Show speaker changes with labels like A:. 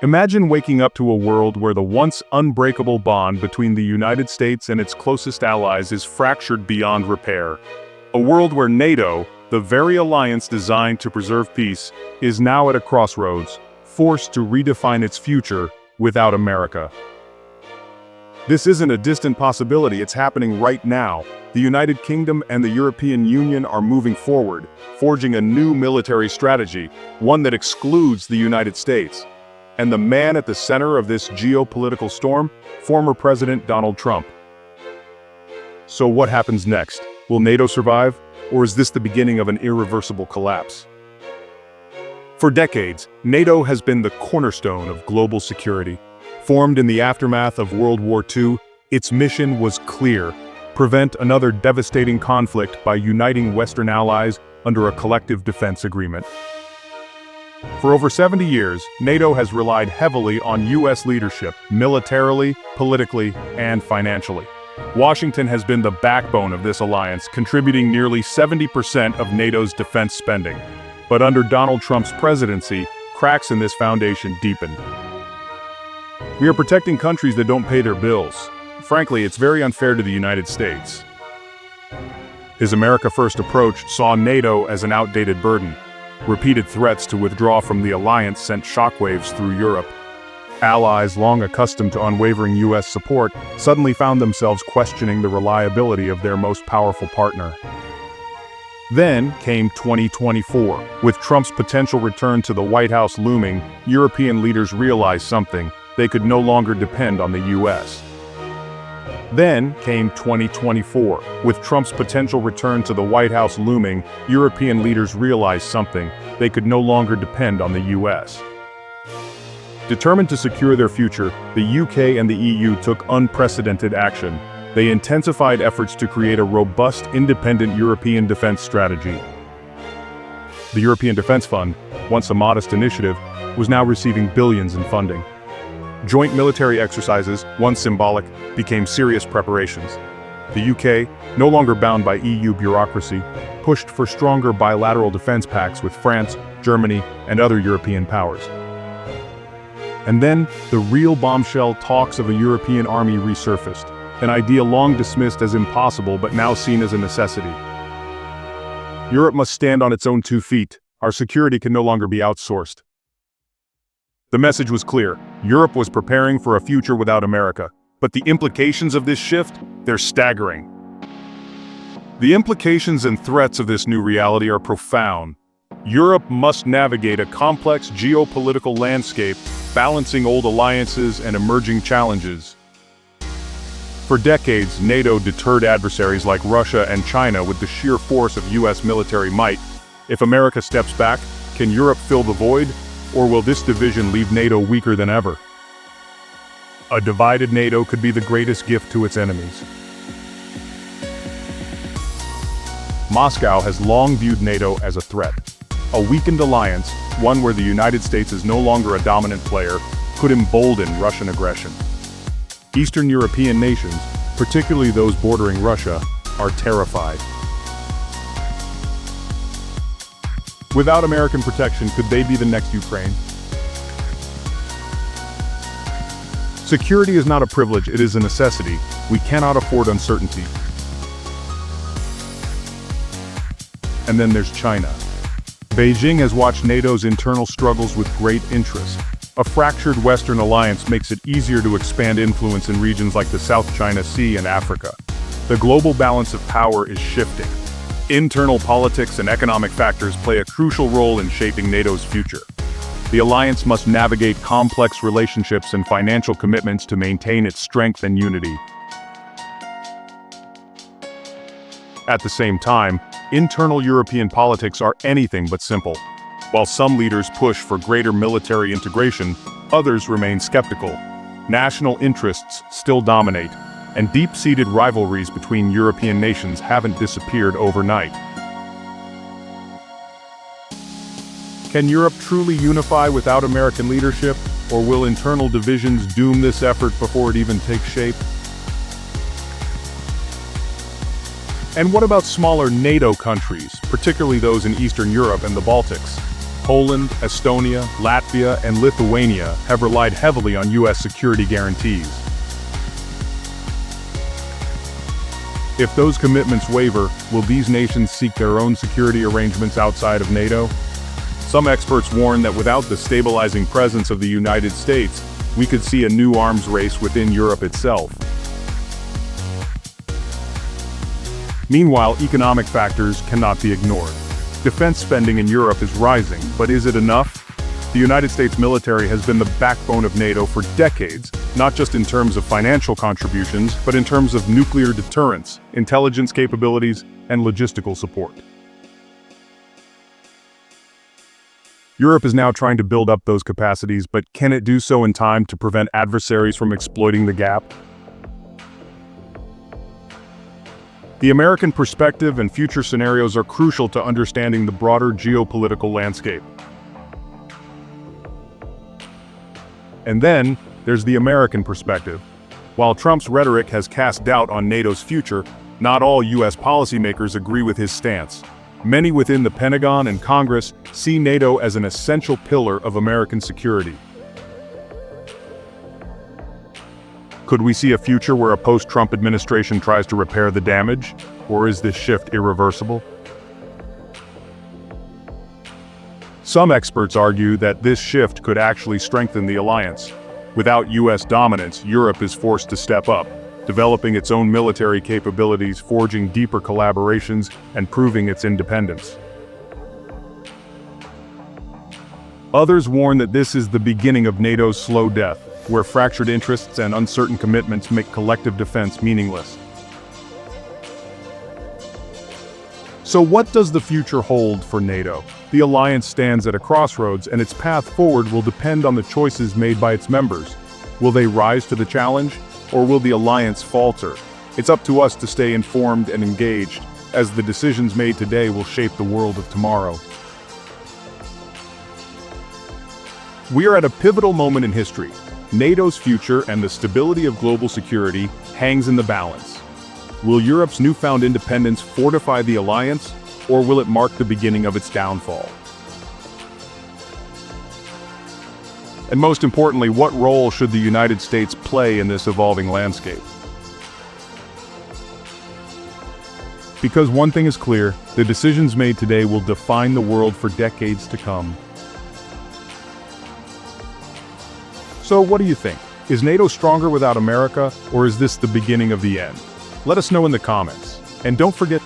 A: Imagine waking up to a world where the once unbreakable bond between the United States and its closest allies is fractured beyond repair. A world where NATO, the very alliance designed to preserve peace, is now at a crossroads, forced to redefine its future without America. This isn't a distant possibility, it's happening right now. The United Kingdom and the European Union are moving forward, forging a new military strategy, one that excludes the United States. And the man at the center of this geopolitical storm? Former President Donald Trump. So what happens next? Will NATO survive? Or is this the beginning of an irreversible collapse? For decades, NATO has been the cornerstone of global security. Formed in the aftermath of World War II, its mission was clear: prevent another devastating conflict by uniting Western allies under a collective defense agreement. For over 70 years, NATO has relied heavily on U.S. leadership, militarily, politically, and financially. Washington has been the backbone of this alliance, contributing nearly 70% of NATO's defense spending. But under Donald Trump's presidency, cracks in this foundation deepened. We are protecting countries that don't pay their bills. Frankly, it's very unfair to the United States. His America First approach saw NATO as an outdated burden. Repeated threats to withdraw from the alliance sent shockwaves through Europe. Allies long accustomed to unwavering U.S. support suddenly found themselves questioning the reliability of their most powerful partner. Then came 2024. With Trump's potential return to the White House looming, European leaders realized something: they could no longer depend on the U.S. Then came 2024. With Trump's potential return to the White House looming, European leaders realized something: they could no longer depend on the U.S. Determined to secure their future, the UK and the EU took unprecedented action. They intensified efforts to create a robust, independent European defense strategy. The European Defense Fund, once a modest initiative, was now receiving billions in funding. Joint military exercises, once symbolic, became serious preparations. The UK, no longer bound by EU bureaucracy, pushed for stronger bilateral defense pacts with France, Germany, and other European powers. And then, the real bombshell: talks of a European army resurfaced, an idea long dismissed as impossible but now seen as a necessity. Europe must stand on its own 2 feet. Our security can no longer be outsourced. The message was clear: Europe was preparing for a future without America. But the implications of this shift? They're staggering. The implications and threats of this new reality are profound. Europe must navigate a complex geopolitical landscape, balancing old alliances and emerging challenges. For decades, NATO deterred adversaries like Russia and China with the sheer force of U.S. military might. If America steps back, can Europe fill the void? Or will this division leave NATO weaker than ever? A divided NATO could be the greatest gift to its enemies. Moscow has long viewed NATO as a threat. A weakened alliance, one where the United States is no longer a dominant player, could embolden Russian aggression. Eastern European nations, particularly those bordering Russia, are terrified. Without American protection, could they be the next Ukraine? Security is not a privilege, it is a necessity. We cannot afford uncertainty. And then there's China. Beijing has watched NATO's internal struggles with great interest. A fractured Western alliance makes it easier to expand influence in regions like the South China Sea and Africa. The global balance of power is shifting. Internal politics and economic factors play a crucial role in shaping NATO's future. The alliance must navigate complex relationships and financial commitments to maintain its strength and unity. At the same time, internal European politics are anything but simple. While some leaders push for greater military integration, others remain skeptical. National interests still dominate, and deep-seated rivalries between European nations haven't disappeared overnight. Can Europe truly unify without American leadership, or will internal divisions doom this effort before it even takes shape? And what about smaller NATO countries, particularly those in Eastern Europe and the Baltics? Poland, Estonia, Latvia, and Lithuania have relied heavily on US security guarantees. If those commitments waver, will these nations seek their own security arrangements outside of NATO? Some experts warn that without the stabilizing presence of the United States, we could see a new arms race within Europe itself. Meanwhile, economic factors cannot be ignored. Defense spending in Europe is rising, but is it enough? The United States military has been the backbone of NATO for decades, not just in terms of financial contributions, but in terms of nuclear deterrence, intelligence capabilities, and logistical support. Europe is now trying to build up those capacities, but can it do so in time to prevent adversaries from exploiting the gap? The American perspective and future scenarios are crucial to understanding the broader geopolitical landscape. And then, there's the American perspective. While Trump's rhetoric has cast doubt on NATO's future, not all US policymakers agree with his stance. Many within the Pentagon and Congress see NATO as an essential pillar of American security. Could we see a future where a post-Trump administration tries to repair the damage? Or is this shift irreversible? Some experts argue that this shift could actually strengthen the alliance. Without US dominance, Europe is forced to step up, developing its own military capabilities, forging deeper collaborations, and proving its independence. Others warn that this is the beginning of NATO's slow death, where fractured interests and uncertain commitments make collective defense meaningless. So what does the future hold for NATO? The alliance stands at a crossroads, and its path forward will depend on the choices made by its members. Will they rise to the challenge, or will the alliance falter? It's up to us to stay informed and engaged, as the decisions made today will shape the world of tomorrow. We are at a pivotal moment in history. NATO's future and the stability of global security hangs in the balance. Will Europe's newfound independence fortify the alliance, or will it mark the beginning of its downfall? And most importantly, what role should the United States play in this evolving landscape? Because one thing is clear, the decisions made today will define the world for decades to come. So what do you think? Is NATO stronger without America, or is this the beginning of the end? Let us know in the comments. And don't forget